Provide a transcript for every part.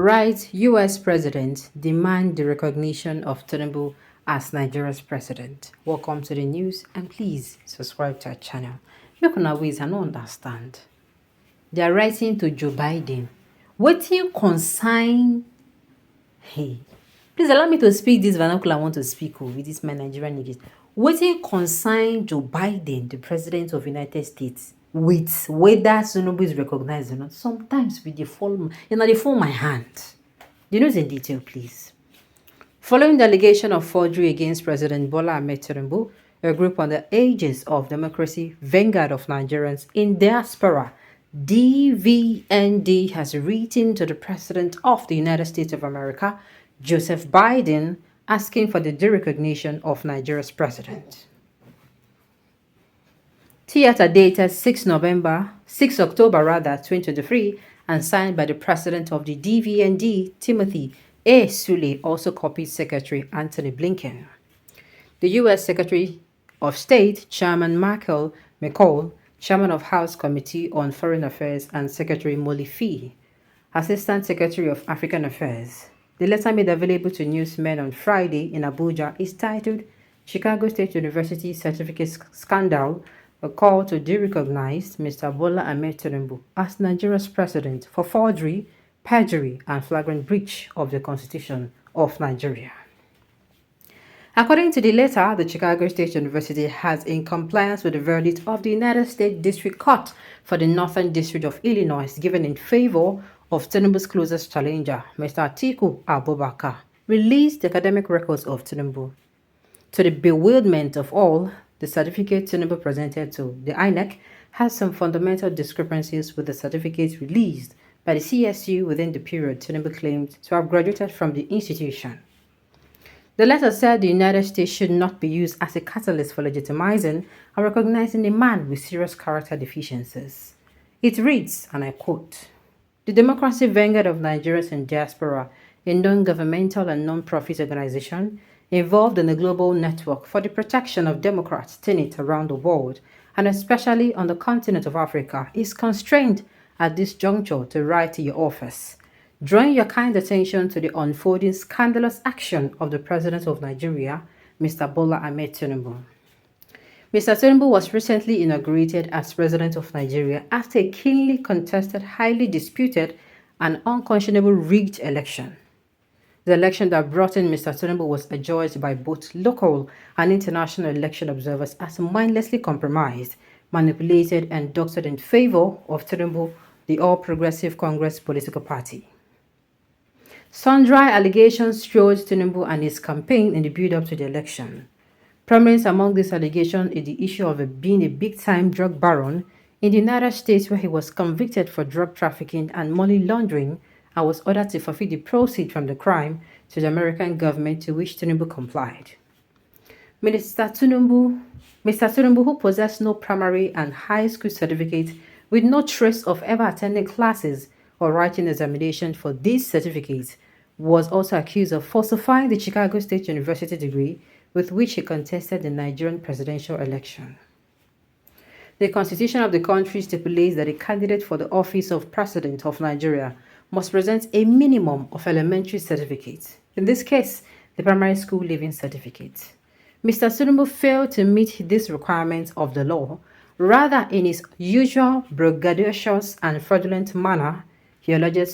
Right, US President demand the recognition of Tinubu as Nigeria's president. Welcome to the news and please subscribe to our channel. Make una ways I don't understand. They are writing to Joe Biden. Waiting consign. Hey, please allow me to speak this vernacular I want to speak with this my Nigerian English. Waiting consign Joe Biden, the president of the United States, with whether Tinubu is recognized or not. Sometimes with the fall, they fall my hand. The news in detail, please. Following the allegation of forgery against President Bola Ahmed Tinubu, a group on the aegis of democracy, vanguard of Nigerians in diaspora, DVND, has written to the President of the United States of America, Joseph Biden, asking for the derecognition of Nigeria's president. Theater dated 6 October 2023, and signed by the President of the DVND, Timothy A. Sule, also copied Secretary Anthony Blinken. The U.S. Secretary of State, Chairman Michael McCall, Chairman of House Committee on Foreign Affairs, and Secretary Molly Fee, Assistant Secretary of African Affairs. The letter made available to newsmen on Friday in Abuja is titled Chicago State University Certificate Scandal, a call to derecognize Mr. Bola Ahmed Tinubu as Nigeria's president for forgery, perjury, and flagrant breach of the Constitution of Nigeria. According to the letter, the Chicago State University has, in compliance with the verdict of the United States District Court for the Northern District of Illinois, given in favor of Tinubu's closest challenger, Mr. Atiku Abubakar, released the academic records of Tinubu. To the bewilderment of all, the certificate Tinubu presented to the INEC has some fundamental discrepancies with the certificates released by the CSU within the period Tinubu claimed to have graduated from the institution. The letter said the United States should not be used as a catalyst for legitimizing and recognizing a man with serious character deficiencies. It reads, and I quote, "The Democracy Vanguard of Nigerians in Diaspora, a non-governmental and non-profit organization involved in a global network for the protection of Democrats tenet around the world, and especially on the continent of Africa, is constrained at this juncture to write to your office, drawing your kind attention to the unfolding scandalous action of the President of Nigeria, Mr. Bola Ahmed Tinubu. Mr. Tinubu was recently inaugurated as President of Nigeria after a keenly contested, highly disputed, and unconscionable rigged election. The election that brought in Mr. Tinubu was adjudged by both local and international election observers as mindlessly compromised, manipulated, and doctored in favor of Tinubu, the All Progressive Congress political party. Sundry allegations strode Tinubu and his campaign in the build-up to the election. Prominent among these allegations is the issue of being a big-time drug baron in the United States, where he was convicted for drug trafficking and money laundering and was ordered to forfeit the proceeds from the crime to the American government, to which Tinubu complied. Mr. Tinubu, who possessed no primary and high school certificate with no trace of ever attending classes or writing examinations for these certificates, was also accused of falsifying the Chicago State University degree with which he contested the Nigerian presidential election. The Constitution of the country stipulates that a candidate for the office of President of Nigeria must present a minimum of elementary certificates, in this case, the primary school leaving certificate. Mr. Tinubu failed to meet this requirement of the law. Rather, in his usual braggadocious and fraudulent manner, he allegedly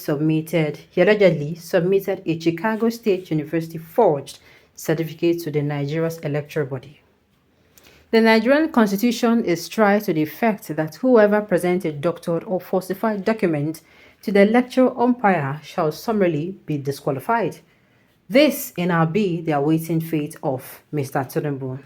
submitted a Chicago State University forged certificate to the Nigeria's electoral body. The Nigerian Constitution is tried to the effect that whoever presents a doctored or falsified document to the electoral umpire shall summarily be disqualified. This, in our be the awaiting fate of Mr. Tinubu.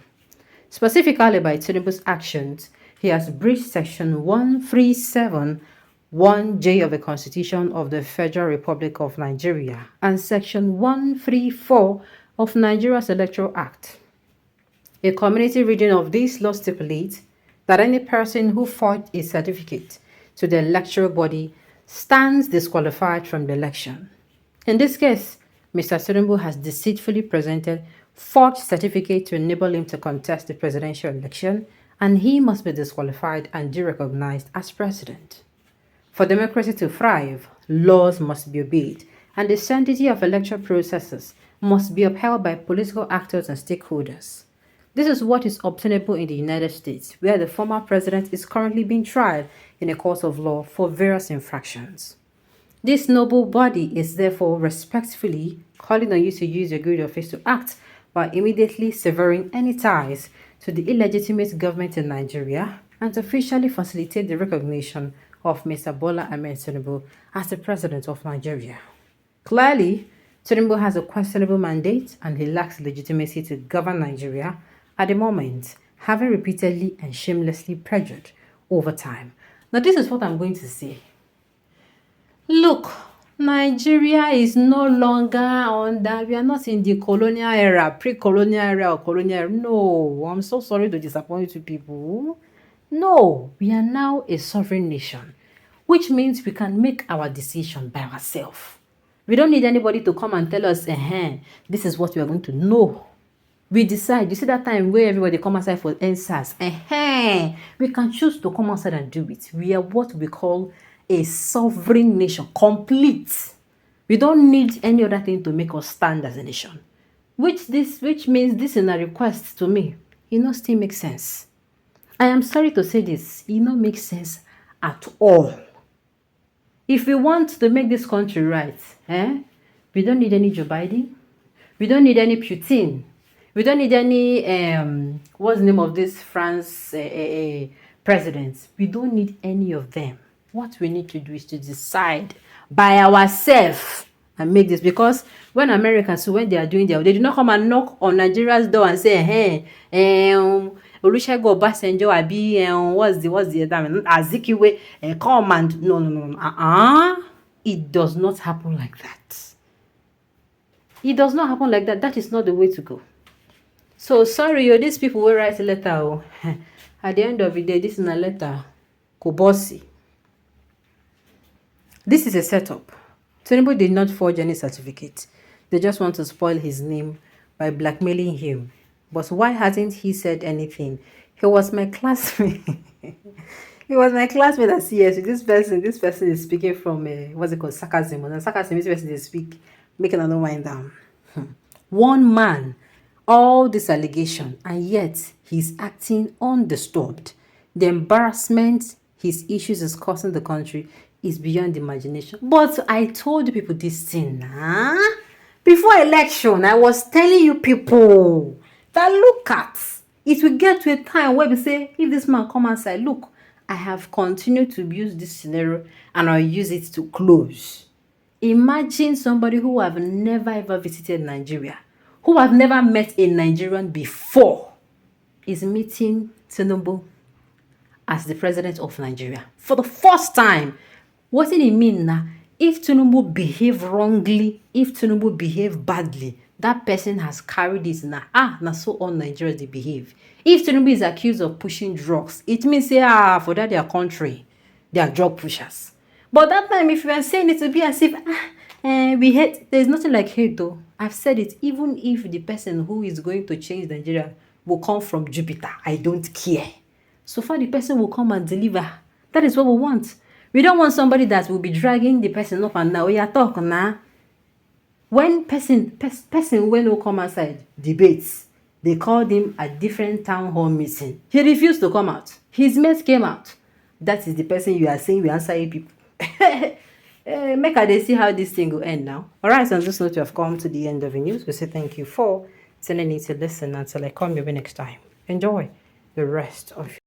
Specifically, by Tinubu's actions, he has breached Section 137(1)(j) of the Constitution of the Federal Republic of Nigeria and Section 134 of Nigeria's Electoral Act. A community reading of this law stipulates that any person who forged a certificate to the electoral body stands disqualified from the election. In this case, Mr. Tinubu has deceitfully presented forged certificate to enable him to contest the presidential election, and he must be disqualified and derecognized as president. For democracy to thrive, laws must be obeyed, and the sanctity of electoral processes must be upheld by political actors and stakeholders. This is what is obtainable in the United States, where the former president is currently being tried in a court of law for various infractions. This noble body is therefore respectfully calling on you to use your good office to act by immediately severing any ties to the illegitimate government in Nigeria and to officially facilitate the recognition of Mr. Bola Ahmed Tinubu as the president of Nigeria. Clearly, Tinubu has a questionable mandate and he lacks legitimacy to govern Nigeria at the moment, having repeatedly and shamelessly perjured over time. Now, this is what I'm going to say. Look, Nigeria is no longer we are not in the colonial era, pre-colonial era or colonial era. No, I'm so sorry to disappoint you people. No, we are now a sovereign nation, which means we can make our decision by ourselves. We don't need anybody to come and tell us, this is what we are going to know. We decide. You see that time where everybody come outside for answers. We can choose to come outside and do it. We are what we call a sovereign nation, complete. We don't need any other thing to make us stand as a nation. Which means this is a request to me. Still makes sense. I am sorry to say this. Makes sense at all. If we want to make this country right, we don't need any Joe Biden. We don't need any Putin. We don't need any, what's the name of this France president? We don't need any of them. What we need to do is to decide by ourselves and make this. Because when Americans, when they are doing their, they do not come and knock on Nigeria's door and say, Olusegun Obasanjo, what's the other, Azikiwe, come and, no. It does not happen like that. It does not happen like that. That is not the way to go. So, sorry, these people will write a letter. At the end of the day, this is a letter. Kobosi. This is a setup. Tinubu did not forge any certificate. They just want to spoil his name by blackmailing him. But why hasn't he said anything? He was my classmate. He was my classmate at CS. This person is speaking from, what's it called, sarcasm. And sarcasm, this person is making another wind down. One man, all this allegation, and yet he's acting undisturbed. The embarrassment his issues is causing the country is beyond imagination. But I told people this thing, before election, I was telling you people that look at, it will get to a time where we say, if this man come outside, look, I have continued to use this scenario and I'll use it to close. Imagine somebody who have never ever visited Nigeria, who have never met a Nigerian before, is meeting Tinubu as the president of Nigeria for the first time. What did it mean now? If Tinubu behave wrongly, if Tinubu behave badly, that person has carried this now. Now so all Nigerians they behave. If Tinubu is accused of pushing drugs, it means for that their country, they are drug pushers. But that time, if you are saying it to be as if we hate, there's nothing like hate though. I've said it. Even if the person who is going to change Nigeria will come from Jupiter, I don't care. So far, the person will come and deliver. That is what we want. We don't want somebody that will be dragging the person up and down. We are talking now. When person when will come outside debates, they called him a different town hall meeting. He refused to come out. His mates came out. That is the person you are saying we answer people. Make they see how this thing will end now. Alright, so on this note, you have come to the end of the news. We say thank you for telling me to listen until I come your way next time. Enjoy the rest of your